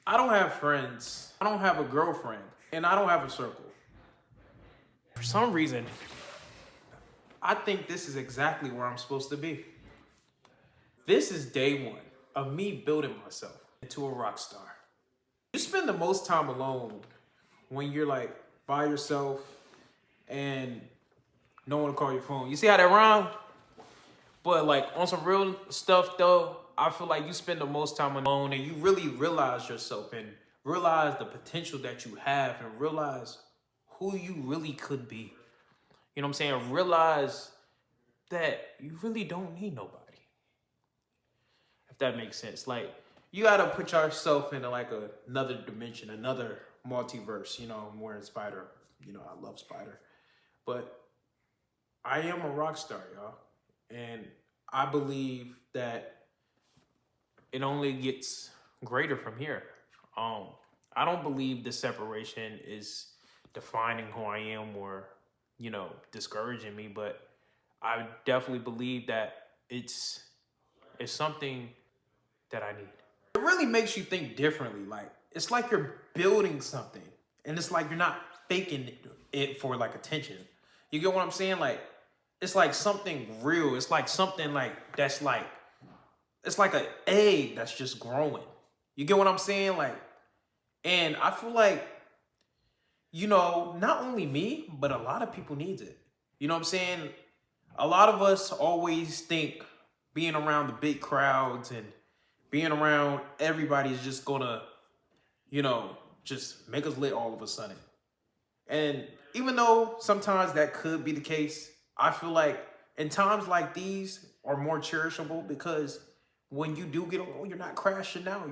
I don't have friends. I don't have a girlfriend. And I don't have a circle. For some reason, I think this is exactly where I'm supposed to be. This is day one of me building myself into a rock star. You spend the most time alone when you're like by yourself and no one to call your phone. You see how that rhyme? But like on some real stuff though, I feel like you spend the most time alone and you really realize yourself and realize the potential that you have and realize who you really could be. You know what I'm saying? Realize that you really don't need nobody. If that makes sense. Like you gotta put yourself into like another dimension, another multiverse. You know, I'm wearing Spider. You know, I love Spider. But I am a rock star, y'all. And I believe that it only gets greater from here. I don't believe the separation is defining who I am or, you know, discouraging me, but I definitely believe that it's something that I need. It really makes you think differently. Like it's like you're building something and it's like you're not faking it for like attention. You get what I'm saying? Like it's like something real. It's like something like that's like it's like an egg that's just growing. You get what I'm saying? Like, and I feel like, you know, not only me, but a lot of people needs it. You know what I'm saying? A lot of us always think being around the big crowds and being around everybody is just gonna, you know, just make us lit all of a sudden. And even though sometimes that could be the case, I feel like in times like these are more cherishable because when you do get alone, you're not crashing out.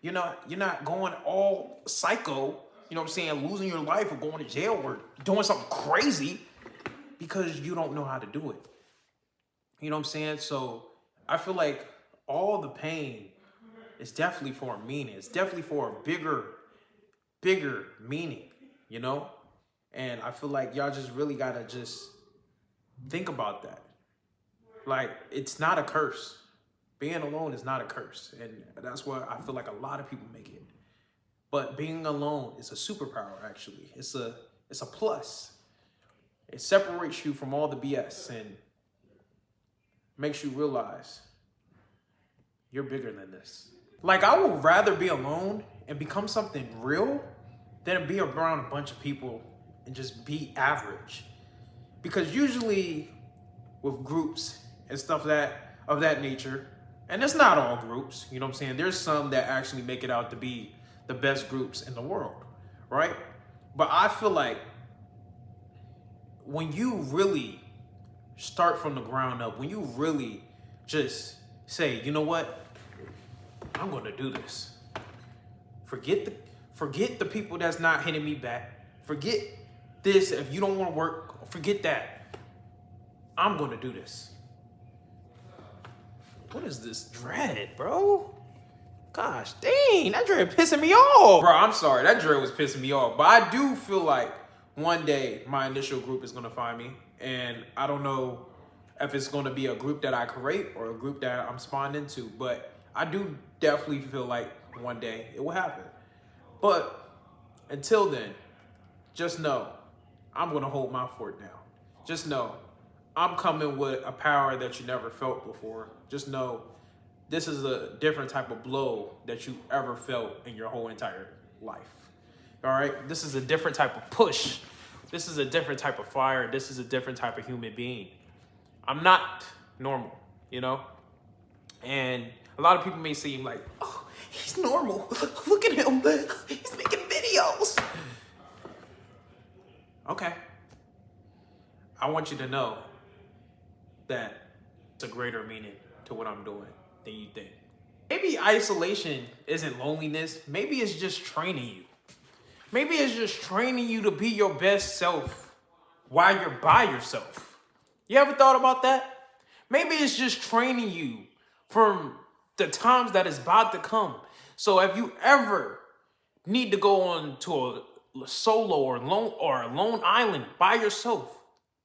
You're not going all psycho, you know what I'm saying, losing your life or going to jail or doing something crazy because you don't know how to do it. You know what I'm saying? So I feel like all the pain is definitely for a meaning. It's definitely for a bigger meaning, you know? And I feel like y'all just really gotta just think about that. Like, it's not a curse. Being alone is not a curse. And that's why I feel like a lot of people make it. But being alone is a superpower, actually. It's a plus. It separates you from all the BS and makes you realize you're bigger than this. Like, I would rather be alone and become something real than be around a bunch of people and just be average. Because usually with groups and stuff that of that nature, and it's not all groups, you know what I'm saying? There's some that actually make it out to be the best groups in the world, right? But I feel like when you really start from the ground up, when you really just say, you know what? I'm gonna do this. Forget the people that's not hitting me back. Forget this. If you don't want to work, forget that. I'm gonna do this. What is this dread, bro? Gosh, dang, that dread pissing me off. Bro, I'm sorry, that dread was pissing me off. But I do feel like one day my initial group is gonna find me. And I don't know if it's gonna be a group that I create or a group that I'm spawned into. But I do definitely feel like one day it will happen. But until then, just know I'm gonna hold my fort down. Just know I'm coming with a power that you never felt before. Just know this is a different type of blow that you ever felt in your whole entire life. All right? This is a different type of push. This is a different type of fire. This is a different type of human being. I'm not normal, you know? And a lot of people may seem like, oh, he's normal. Look at him. He's making videos. Okay. I want you to know that it's a greater meaning to what I'm doing than you think. Maybe isolation isn't loneliness. Maybe it's just training you. Maybe it's just training you to be your best self while you're by yourself. You ever thought about that? Maybe it's just training you from the times that is about to come. So if you ever need to go on to a solo or a lone island by yourself,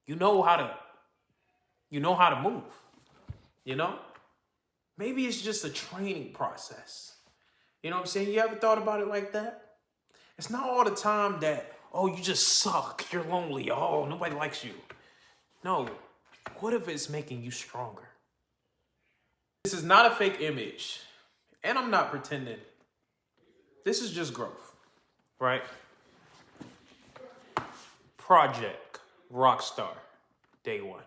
you know how to move, you know? Maybe it's just a training process. You know what I'm saying? You ever thought about it like that? It's not all the time that, oh, you just suck, you're lonely, oh, nobody likes you. No, what if it's making you stronger? This is not a fake image, and I'm not pretending. This is just growth, right? Project Rockstar, day one.